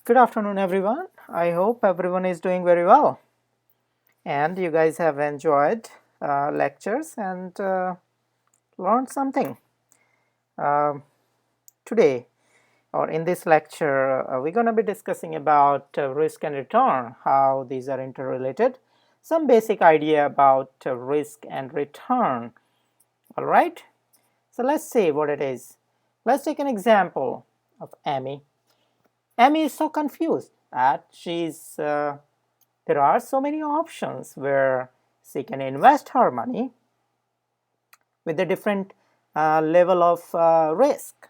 Good afternoon, everyone. I hope everyone is doing very well and you guys have enjoyed lectures and learned something. Um Today or in this lecture, we're going to be discussing about risk and return, how these are interrelated, some basic idea about risk and return. All right. So let's see what it is. Let's take an example of Amy. Amy is so confused that there are so many options where she can invest her money with a different level of risk,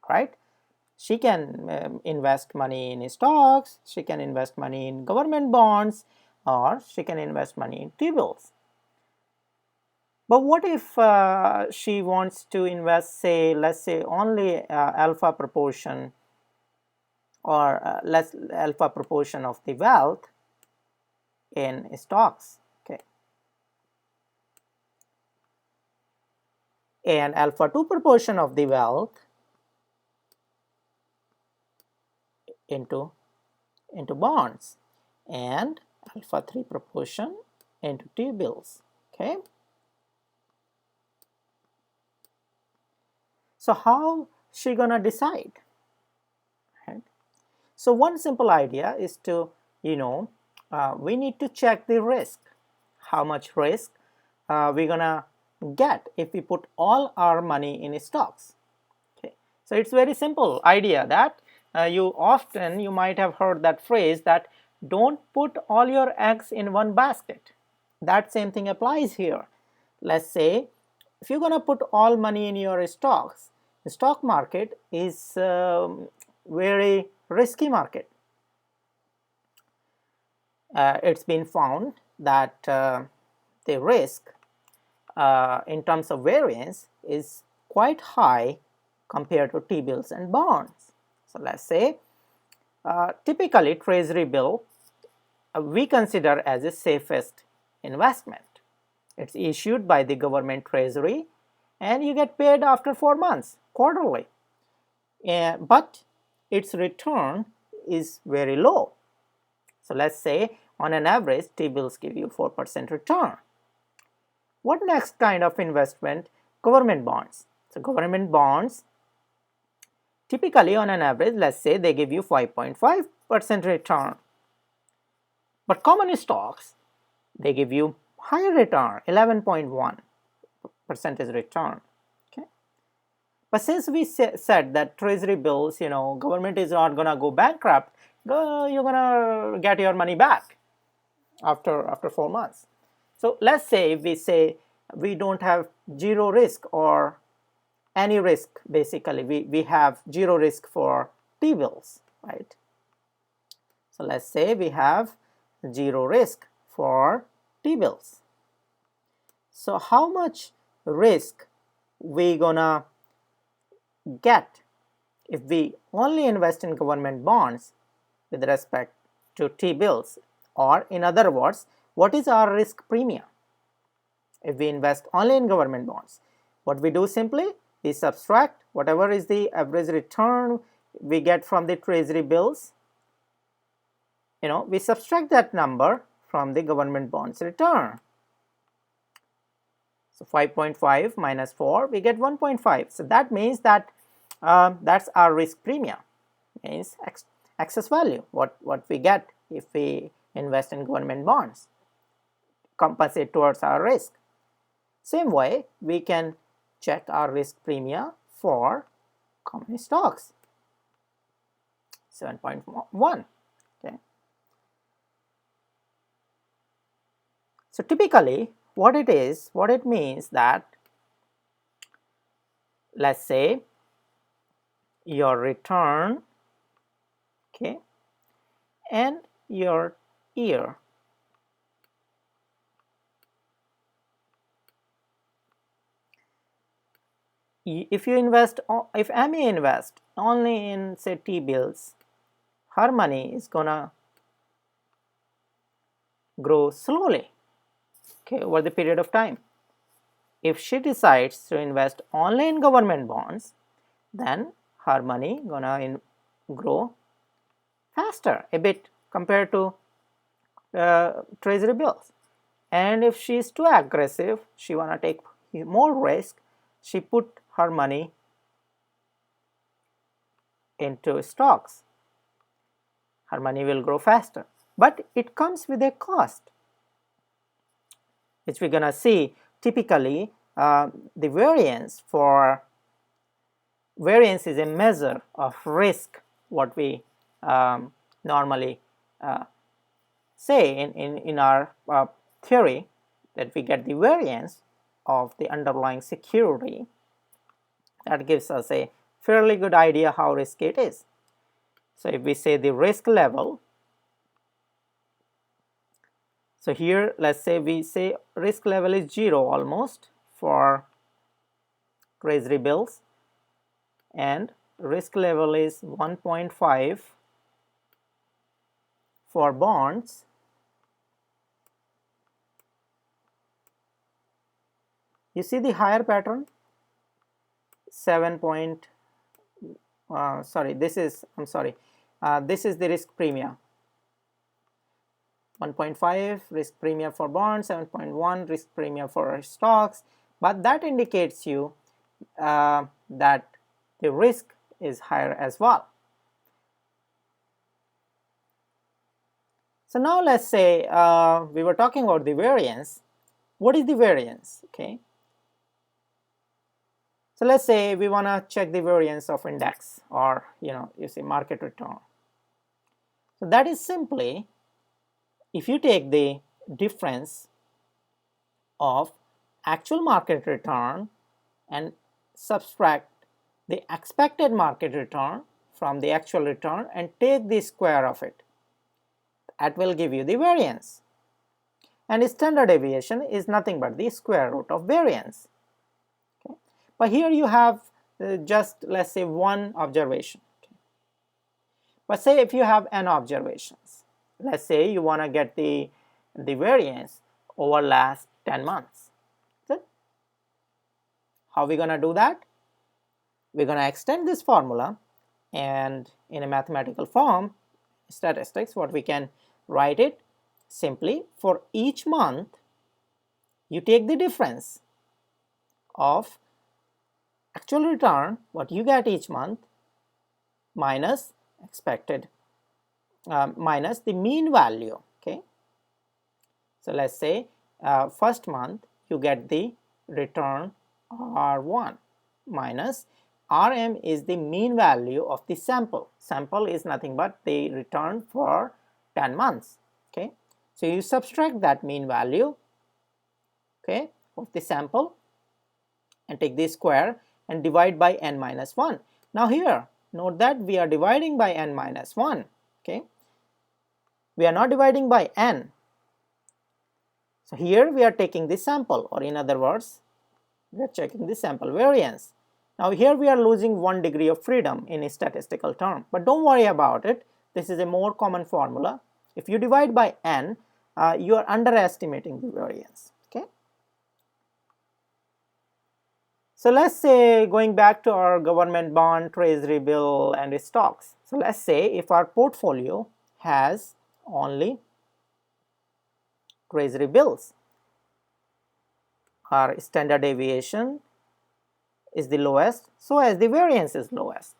right? She can invest money in stocks, she can invest money in government bonds, or she can invest money in T-bills. But what if she wants to invest, say, let's say only alpha proportion or less alpha proportion of the wealth in stocks, okay, and alpha 2 proportion of the wealth into bonds, and alpha 3 proportion into T-bills. Okay, so how she gonna decide, right? So one simple idea is to, we need to check the risk, how much risk we're gonna get if we put all our money in stocks. Okay, so it's very simple idea that you might have heard that phrase that don't put all your eggs in one basket. That same thing applies here. Let's say if you're going to put all money in your stocks, the stock market is very risky market. It's been found that the risk in terms of variance is quite high compared to T-bills and bonds. So let's say typically treasury bill we consider as the safest investment. It's issued by the government treasury and you get paid after 4 months quarterly, but its return is very low. So let's say on an average T-bills give you 4% return. What next kind of investment? Government bonds. So government bonds typically on an average, let's say they give you 5.5% return, but common stocks they give you higher return, 11.1% return. Okay, but since we said that treasury bills, government is not gonna go bankrupt, you're gonna get your money back after 4 months. So let's say if we say we don't have zero risk or any risk, basically we have zero risk for T-bills, right? So let's say we have zero risk for T-bills. So how much risk we gonna get if we only invest in government bonds with respect to T-bills? Or in other words, what is our risk premium if we invest only in government bonds? What we do simply, we subtract whatever is the average return we get from the treasury bills. We subtract that number from the government bonds return. So 5.5 minus 4, we get 1.5. So that means that that's our risk premium, means excess value, what we get if we invest in government bonds, compensate towards our risk. Same way, we can check our risk premium for common stocks, 7.1. Okay. So typically, what it means that, let's say your return, okay, and your year. If Amy invests only in, say, T-bills, her money is gonna grow slowly, okay, over the period of time. If she decides to invest only in government bonds, then her money gonna grow faster a bit compared to treasury bills. And if she is too aggressive, she wanna take more risk, she put her money into stocks. Her money will grow faster, but it comes with a cost, which we're gonna see. Typically, the variance is a measure of risk, what we normally say in our theory, that we get the variance of the underlying security. That gives us a fairly good idea how risky it is. So if we say the risk level, so here let's say we say risk level is 0 almost for treasury bills, and risk level is 1.5 for bonds. You see the higher pattern, 7 point, this is the risk premium. 1.5 risk premium for bonds, 7.1 risk premium for stocks, but that indicates you that the risk is higher as well. So now let's say we were talking about the variance. What is the variance? Okay. So let's say we want to check the variance of index, or you see market return. So that is simply, if you take the difference of actual market return and subtract the expected market return from the actual return and take the square of it, that will give you the variance. And standard deviation is nothing but the square root of variance. Okay. But here you have just, let's say, one observation. Okay. But say if you have n observations, let's say you want to get the variance over last 10 months. So how are we going to do that? We're going to extend this formula, and in a mathematical form, statistics, what we can write it simply, for each month you take the difference of actual return, what you get each month, minus expected, minus the mean value. Okay. So let's say first month you get the return R1 minus Rm is the mean value of the sample. Sample is nothing but the return for 10 months. Okay. So you subtract that mean value, okay, of the sample and take the square and divide by n minus 1. Now here, note that we are dividing by n minus 1. Okay. We are not dividing by n. So here we are taking the sample, or in other words, we are checking the sample variance. Now here we are losing 1 degree of freedom in a statistical term, but don't worry about it. This is a more common formula. If you divide by n, you are underestimating the variance. Okay. So let's say, going back to our government bond, treasury bill and stocks. So let's say if our portfolio has only treasury bills, our standard deviation is the lowest, so as the variance is lowest.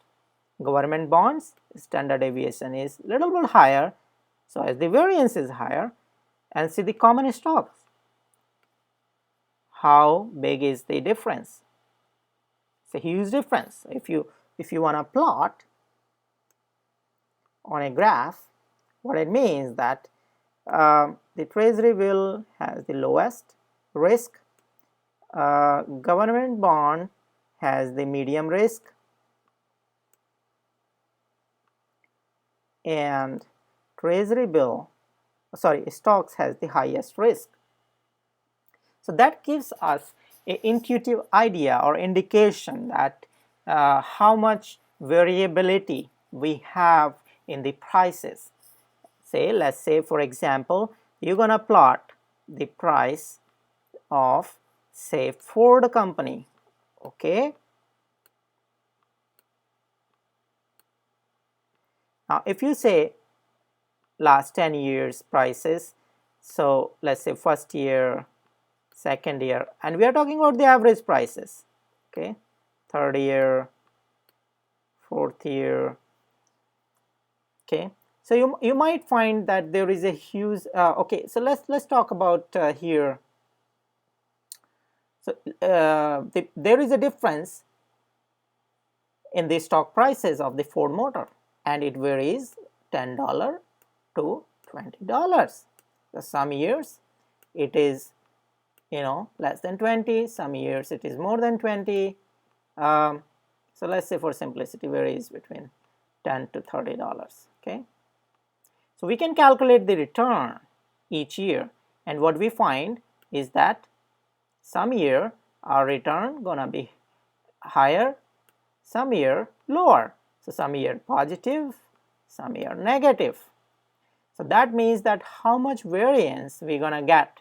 Government bonds, standard deviation is little bit higher, so as the variance is higher. And see the common stocks. How big is the difference? It's a huge difference. If you want to plot on a graph, what it means that the treasury bill has the lowest risk, government bond has the medium risk, and stocks has the highest risk. So that gives us an intuitive idea or indication that how much variability we have in the prices. Let's say for example, you're gonna plot the price of, say, Ford company. Okay. Now if you say last 10 years prices. So let's say first year, second year, and we are talking about the average prices. Okay, third year, fourth year. Okay, so you might find that there is a huge okay, so let's talk about here. So there is a difference in the stock prices of the Ford motor, and it varies $10 to $20. So some years it is, you know, less than 20, some years it is more than 20. So let's say for simplicity varies between $10 to $30. Okay, so we can calculate the return each year, and what we find is that some year our return gonna be higher, some year lower. So some year positive, some year negative. So that means that how much variance we're gonna get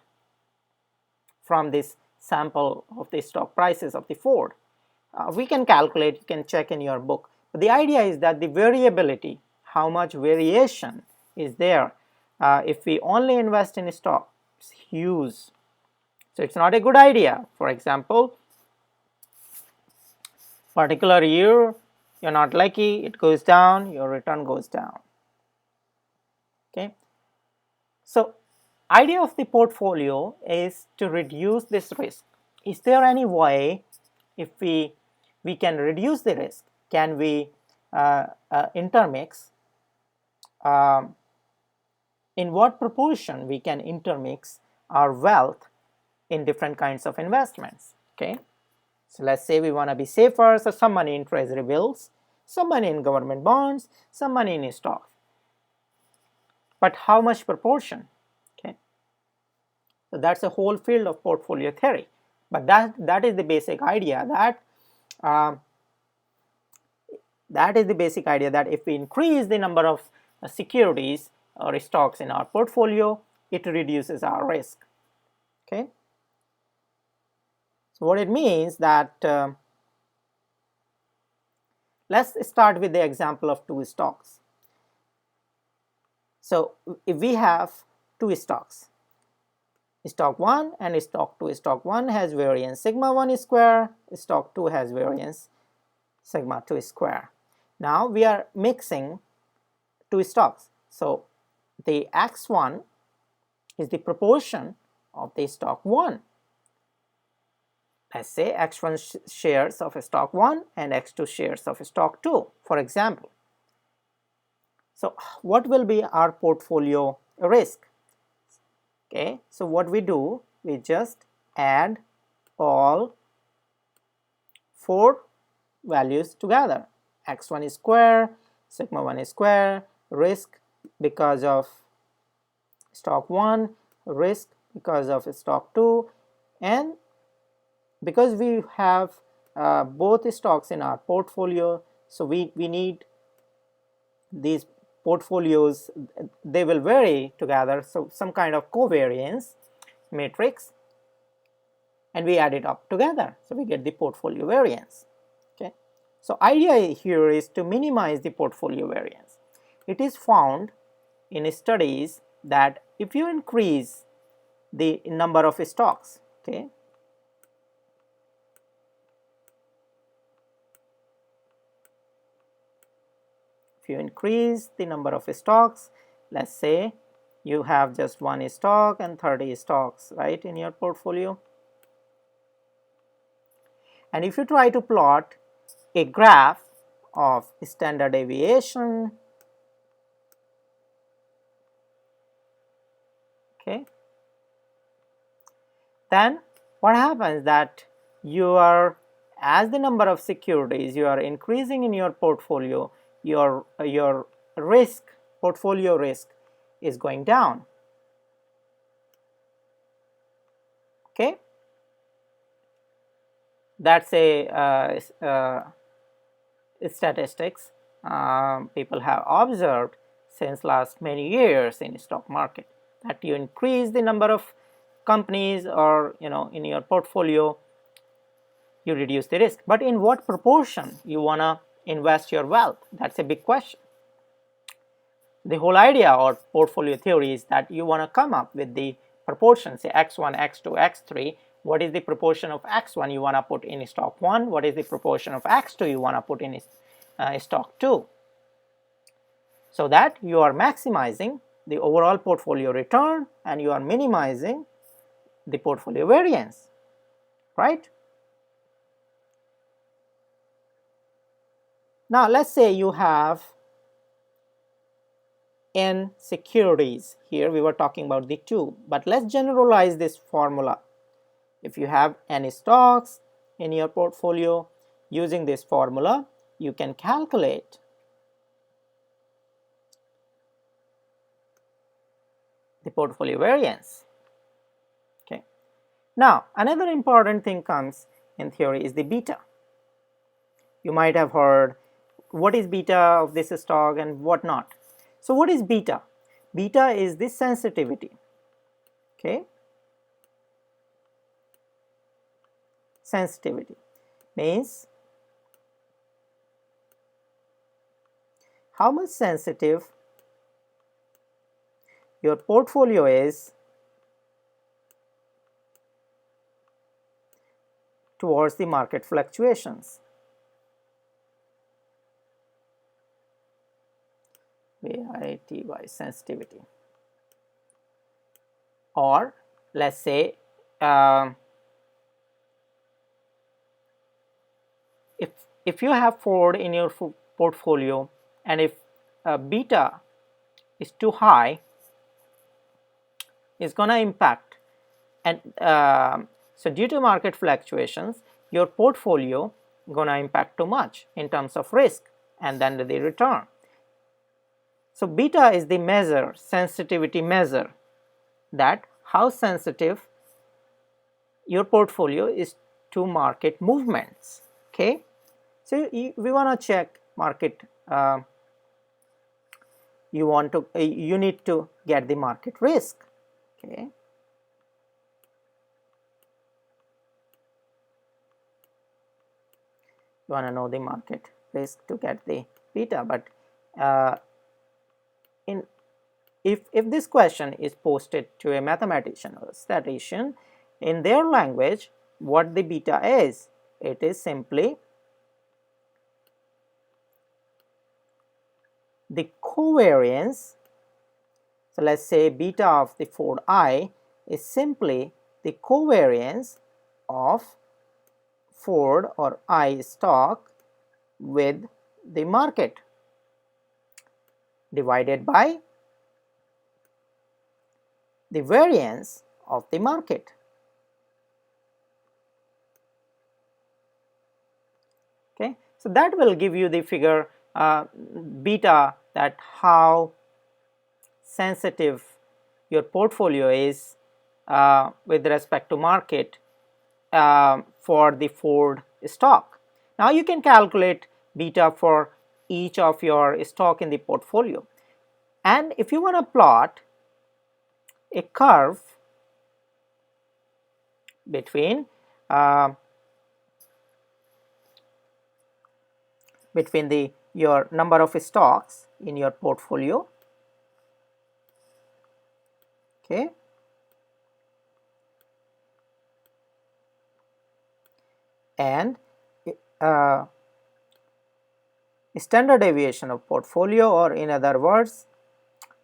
from this sample of the stock prices of the Ford. We can calculate, you can check in your book. But the idea is that the variability, how much variation is there if we only invest in stock, it's huge. So it's not a good idea. For example, particular year, you're not lucky, it goes down, your return goes down. Okay. So idea of the portfolio is to reduce this risk. Is there any way if we can reduce the risk? Can we intermix? In what proportion we can intermix our wealth in different kinds of investments? Okay, so let's say we want to be safer, so some money in treasury bills, some money in government bonds, some money in stocks. But how much proportion? Okay, so that's a whole field of portfolio theory. But that is the basic idea, that is the basic idea that if we increase the number of securities or stocks in our portfolio, it reduces our risk. Okay, so what it means that let's start with the example of two stocks. So if we have two stocks, stock 1 and stock 2. Stock 1 has variance sigma 1 square, stock 2 has variance sigma 2 square. Now we are mixing two stocks. So the x1 is the proportion of the stock 1. Let's say x1 shares of stock 1 and x2 shares of stock 2, for example. So what will be our portfolio risk? Okay, so what we do, we just add all four values together. x1 is square, sigma 1 is square, risk because of stock 1, risk because of stock 2, and because we have both stocks in our portfolio, so we need these portfolios, they will vary together, so some kind of covariance matrix, and we add it up together, so we get the portfolio variance. Okay, so idea here is to minimize the portfolio variance. It is found in studies that if you increase the number of stocks, okay, if you increase the number of stocks, let's say you have just one stock and 30 stocks, right, in your portfolio, and if you try to plot a graph of standard deviation, okay, then what happens that you are, as the number of securities you are increasing in your portfolio, your risk, portfolio risk is going down. Okay, that's a statistics people have observed since last many years in stock market, that you increase the number of companies or in your portfolio, you reduce the risk. But in what proportion you want to invest your wealth? That's a big question. The whole idea or portfolio theory is that you want to come up with the proportion, say x1, x2, x3. What is the proportion of x1 you want to put in stock 1? What is the proportion of x2 you want to put in stock 2? So that you are maximizing the overall portfolio return and you are minimizing the portfolio variance, right? Now let's say you have n securities. Here we were talking about the 2, but let's generalize this formula. If you have n stocks in your portfolio, using this formula you can calculate the portfolio variance. Okay. Now another important thing comes in theory is the beta. You might have heard what is beta of this stock and what not. So what is beta? Beta is the sensitivity. Okay. Sensitivity means how much sensitive your portfolio is towards the market fluctuations. VITY, sensitivity. Or let's say if you have Ford in your portfolio and if beta is too high, it's going to impact, and so due to market fluctuations your portfolio going to impact too much in terms of risk and then the return. So beta is the measure, sensitivity measure, that how sensitive your portfolio is to market movements. Okay, so we want to check market, you need to get the market risk. Okay, you want to know the market risk to get the beta, but if this question is posted to a mathematician or a statistician in their language, what the beta is, it is simply the covariance. So let's say beta of the Ford I is simply the covariance of Ford or I stock with the market divided by the variance of the market. Okay, so that will give you the figure beta, that how sensitive your portfolio is with respect to market for the Ford stock. Now you can calculate beta for each of your stock in the portfolio, and if you want to plot a curve between your number of stocks in your portfolio, okay, and standard deviation of portfolio, or in other words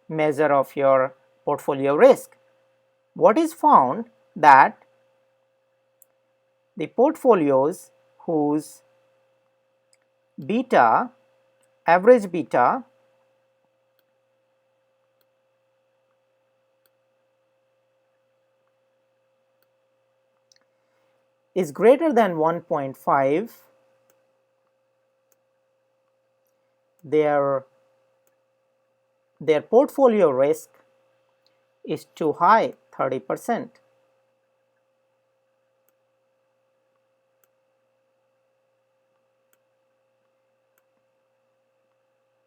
measure of your portfolio risk, what is found that the portfolios whose beta, average beta, is greater than 1.5, their portfolio risk is too high, 30%.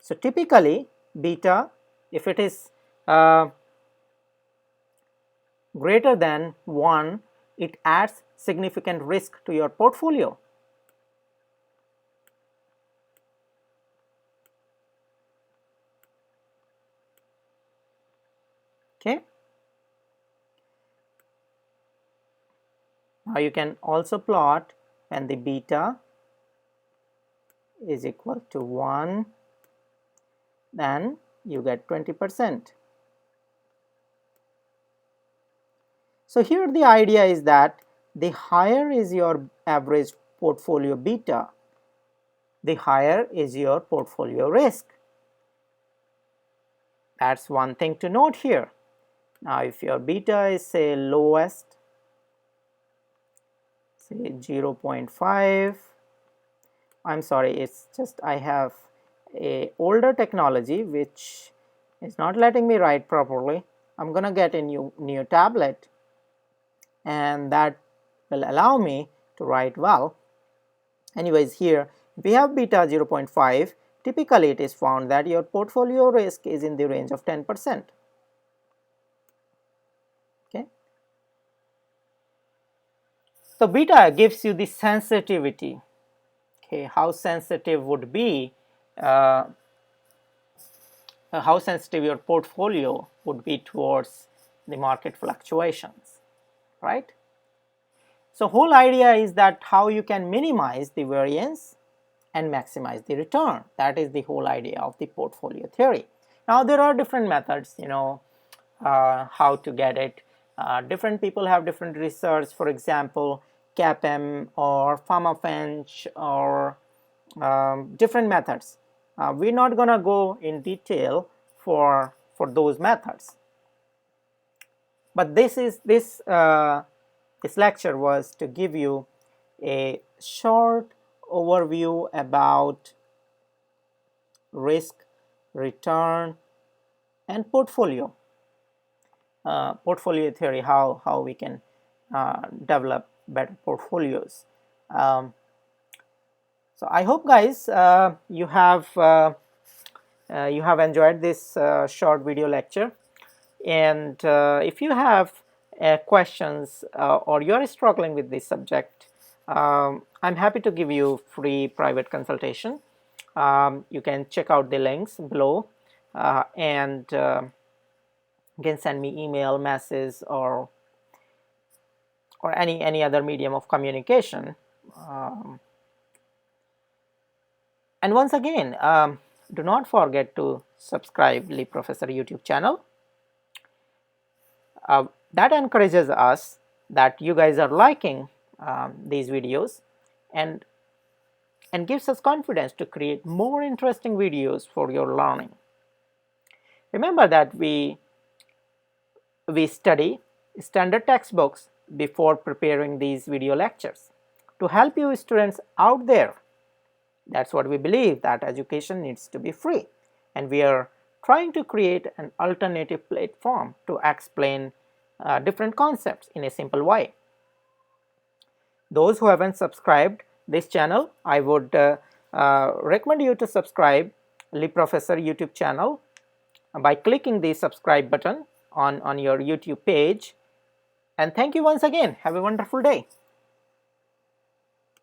So typically beta, if it is greater than 1, it adds significant risk to your portfolio. Okay. Now you can also plot when the beta is equal to 1, then you get 20%. So here the idea is that the higher is your average portfolio beta, the higher is your portfolio risk. That's one thing to note here. Now if your beta is say lowest, say 0.5, I'm sorry, it's just I have a older technology which is not letting me write properly. I'm gonna get a new tablet, and that will allow me to write well. Anyways, here if we have beta 0.5, typically it is found that your portfolio risk is in the range of 10%. Okay. So beta gives you the sensitivity. Okay, how sensitive would be how sensitive your portfolio would be towards the market fluctuations, right? So whole idea is that how you can minimize the variance and maximize the return. That is the whole idea of the portfolio theory. Now there are different methods, how to get it. Different people have different research. For example, CAPM or PharmaFench or different methods. We're not gonna go in detail for those methods. But this lecture was to give you a short overview about risk, return, and portfolio theory, how we can develop better portfolios. So I hope guys you have enjoyed this short video lecture, and if you have questions or you are struggling with this subject, I'm happy to give you free private consultation. You can check out the links below, and you can send me email, message, or any other medium of communication. And once again, do not forget to subscribe LeProfesseur YouTube channel. That encourages us that you guys are liking these videos, and gives us confidence to create more interesting videos for your learning. Remember that we study standard textbooks before preparing these video lectures to help you students out there. That's what we believe, that education needs to be free, and we are trying to create an alternative platform to explain different concepts in a simple way. Those who haven't subscribed this channel, I would recommend you to subscribe LeProfesseur YouTube channel by clicking the subscribe button on your YouTube page. And thank you once again. Have a wonderful day.